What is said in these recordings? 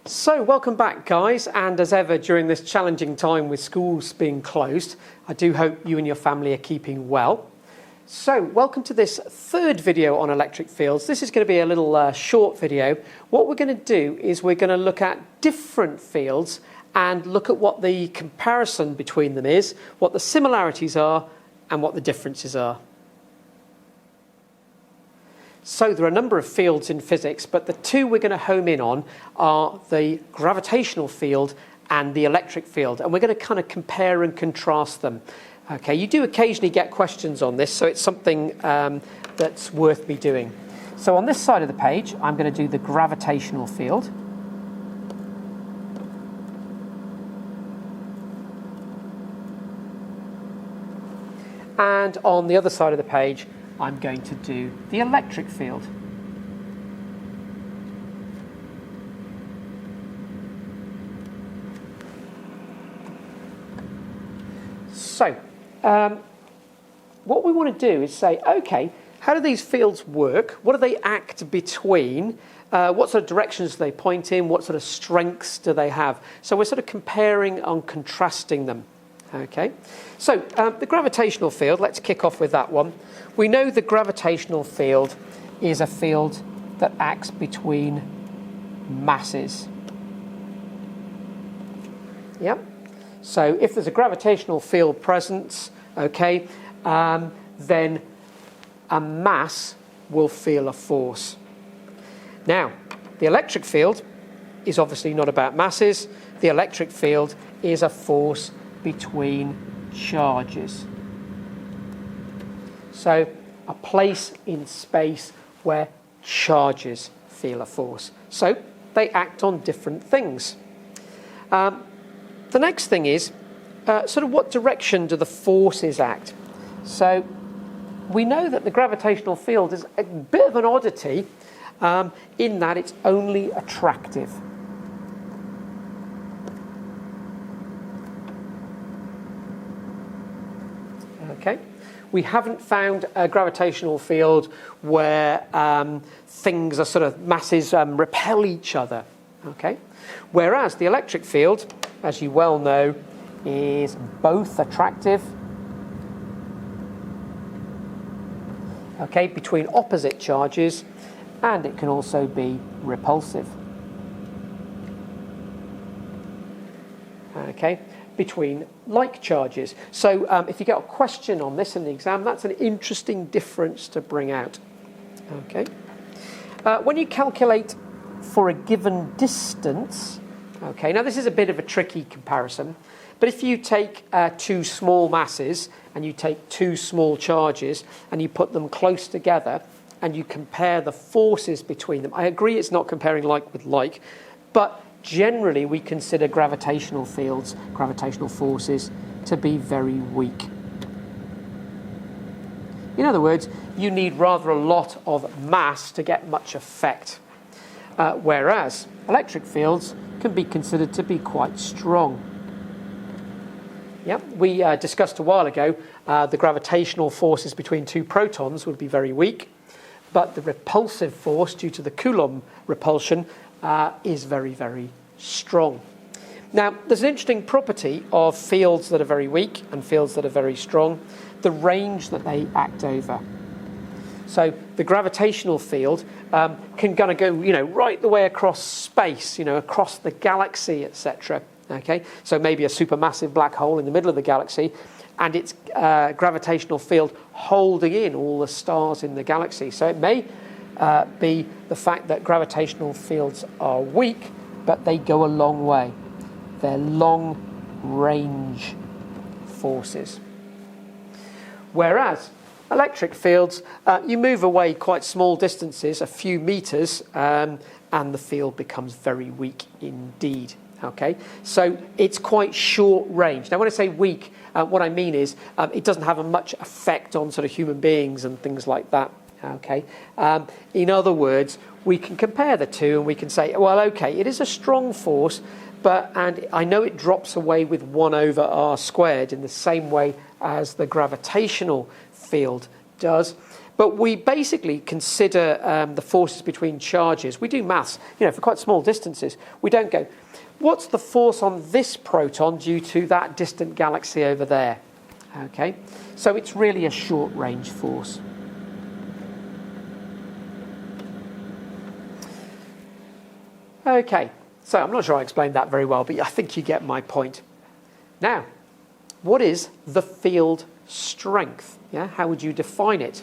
So welcome back, guys, and as ever during this challenging time with schools being closed, I do hope you and your family are keeping well. So welcome to this third video on electric fields. This is going to be a little short video. What we're going to do is we're going to look at different fields and look at what the comparison between them is, what the similarities are and what the differences are. So there are a number of fields in physics, but the two we're going to home in on are the gravitational field and the electric field. And we're going to kind of compare and contrast them. Okay, you do occasionally get questions on this, so it's something that's worth me doing. So on this side of the page, I'm going to do the gravitational field. And on the other side of the page, I'm going to do the electric field. So, what we want to do is say, okay, how do these fields work? What do they act between? What sort of directions do they point in? What sort of strengths do they have? So we're sort of comparing and contrasting them. Okay, so the gravitational field, let's kick off with that one. We know the gravitational field is a field that acts between masses. Yep. So if there's a gravitational field present, okay, then a mass will feel a force. Now, the electric field is obviously not about masses. The electric field is a force between charges. So a place in space where charges feel a force. So they act on different things. The next thing is sort of what direction do the forces act? So we know that the gravitational field is a bit of an oddity in that it's only attractive. Okay, we haven't found a gravitational field where things are sort of masses repel each other. Okay, whereas the electric field, as you well know, is both attractive, okay, between opposite charges, and it can also be repulsive. Okay, between like charges. So if you get a question on this in the exam, that's an interesting difference to bring out. Okay. When you calculate for a given distance, okay, now this is a bit of a tricky comparison, but if you take two small masses and you take two small charges and you put them close together and you compare the forces between them, I agree it's not comparing like with like, but generally we consider gravitational fields, gravitational forces, to be very weak. In other words, you need rather a lot of mass to get much effect, whereas electric fields can be considered to be quite strong. Yep, we discussed a while ago the gravitational forces between two protons would be very weak, but the repulsive force due to the Coulomb repulsion is very, very strong. Now, there's an interesting property of fields that are very weak and fields that are very strong, the range that they act over. So the gravitational field can kind of go, right the way across space, across the galaxy, etc. Okay, so maybe a supermassive black hole in the middle of the galaxy, and its gravitational field holding in all the stars in the galaxy. So it may be the fact that gravitational fields are weak, but they go a long way. They're long-range forces. Whereas electric fields, you move away quite small distances, a few meters, and the field becomes very weak indeed. Okay, so it's quite short range. Now, when I say weak, what I mean is it doesn't have a much effect on sort of human beings and things like that. Okay, in other words, we can compare the two and we can say, well, okay, it is a strong force, and I know it drops away with 1 over r squared in the same way as the gravitational field does, But we basically consider the forces between charges. We do maths, for quite small distances. We don't go, what's the force on this proton due to that distant galaxy over there? Okay, so it's really a short-range force. Okay, so I'm not sure I explained that very well, but I think you get my point. Now, what is the field strength? Yeah, how would you define it?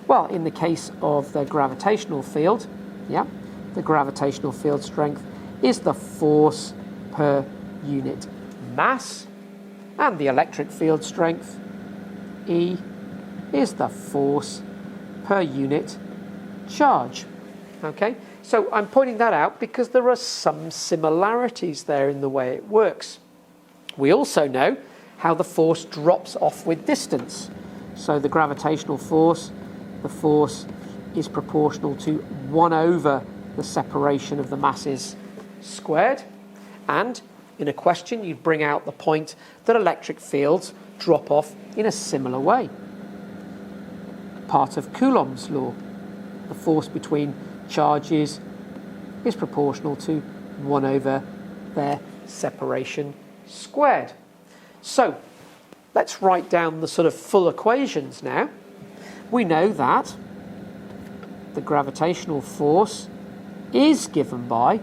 Well, in the case of the gravitational field, the gravitational field strength is the force per unit mass, and the electric field strength, E, is the force per unit charge. Okay, so I'm pointing that out because there are some similarities there in the way it works. We also know how the force drops off with distance. So the gravitational force, the force is proportional to 1 over the separation of the masses squared. And in a question, you'd bring out the point that electric fields drop off in a similar way. Part of Coulomb's law. The force between charges is proportional to 1 over their separation squared. So let's write down the sort of full equations now. We know that the gravitational force is given by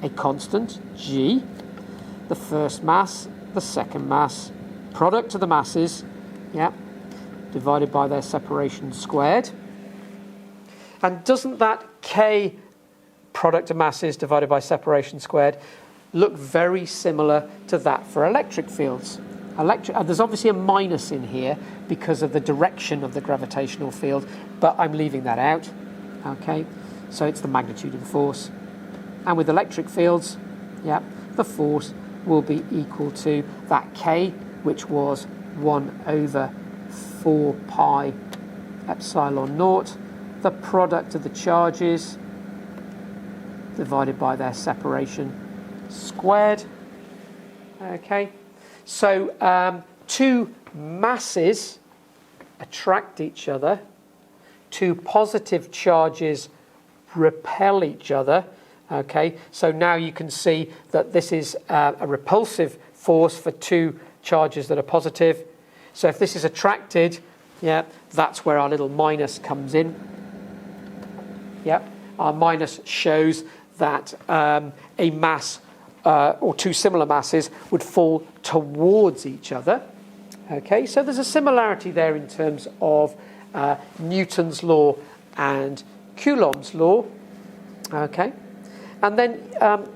a constant g, the first mass, the second mass, product of the masses, divided by their separation squared. And doesn't that k, product of masses divided by separation squared, look very similar to that for electric fields? There's obviously a minus in here because of the direction of the gravitational field, but I'm leaving that out. Okay, so it's the magnitude of the force. And with electric fields, the force will be equal to that k, which was 1 over 4 pi epsilon naught, the product of the charges divided by their separation squared. Okay, so two masses attract each other, two positive charges repel each other. Okay, so now you can see that this is a repulsive force for two charges that are positive. So if this is attracted, that's where our little minus comes in. Our minus shows that a mass or two similar masses would fall towards each other. Okay, so there's a similarity there in terms of Newton's law and Coulomb's law. Okay, and then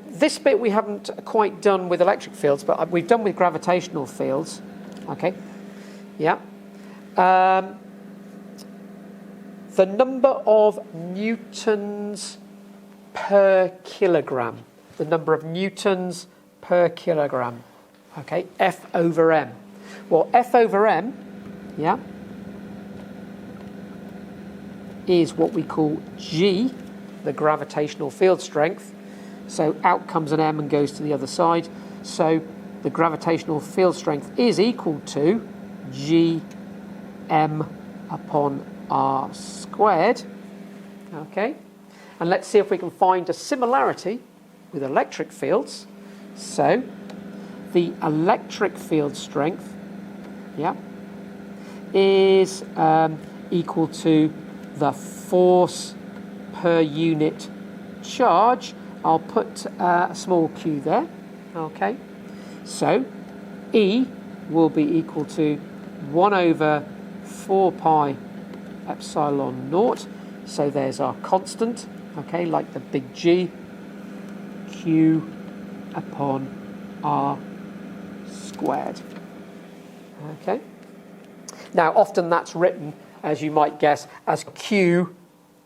this bit we haven't quite done with electric fields, but we've done with gravitational fields. Okay, the number of newtons per kilogram. The number of newtons per kilogram. Okay, F over m. Well, F over m, is what we call G, the gravitational field strength. So out comes an m and goes to the other side. So the gravitational field strength is equal to G m upon r squared. Okay, and let's see if we can find a similarity with electric fields. So the electric field strength is equal to the force per unit charge. I'll put a small q there. Okay, so E will be equal to 1 over 4 pi epsilon naught. So there's our constant, okay, like the big G, Q upon R squared. Okay. Now, often that's written, as you might guess, as Q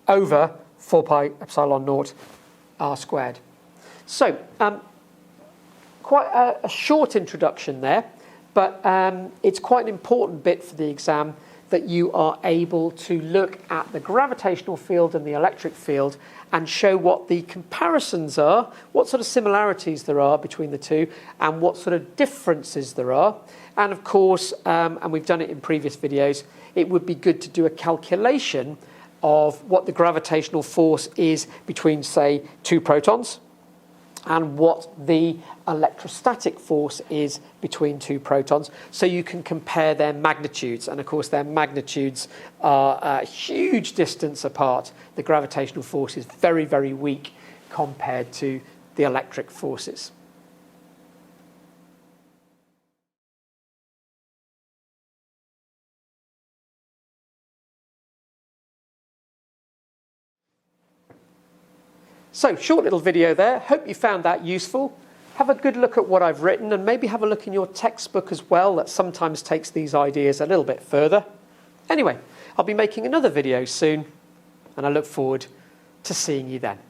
over 4 pi epsilon naught R squared. So, quite a short introduction there, but it's quite an important bit for the exam. that you are able to look at the gravitational field and the electric field and show what the comparisons are, what sort of similarities there are between the two, and what sort of differences there are. And of course, and we've done it in previous videos, it would be good to do a calculation of what the gravitational force is between, say, two protons, and what the electrostatic force is between two protons, so you can compare their magnitudes. And of course, their magnitudes are a huge distance apart. The gravitational force is very, very weak compared to the electric forces. So, short little video there. Hope you found that useful. Have a good look at what I've written, and maybe have a look in your textbook as well. That sometimes takes these ideas a little bit further. Anyway, I'll be making another video soon, and I look forward to seeing you then.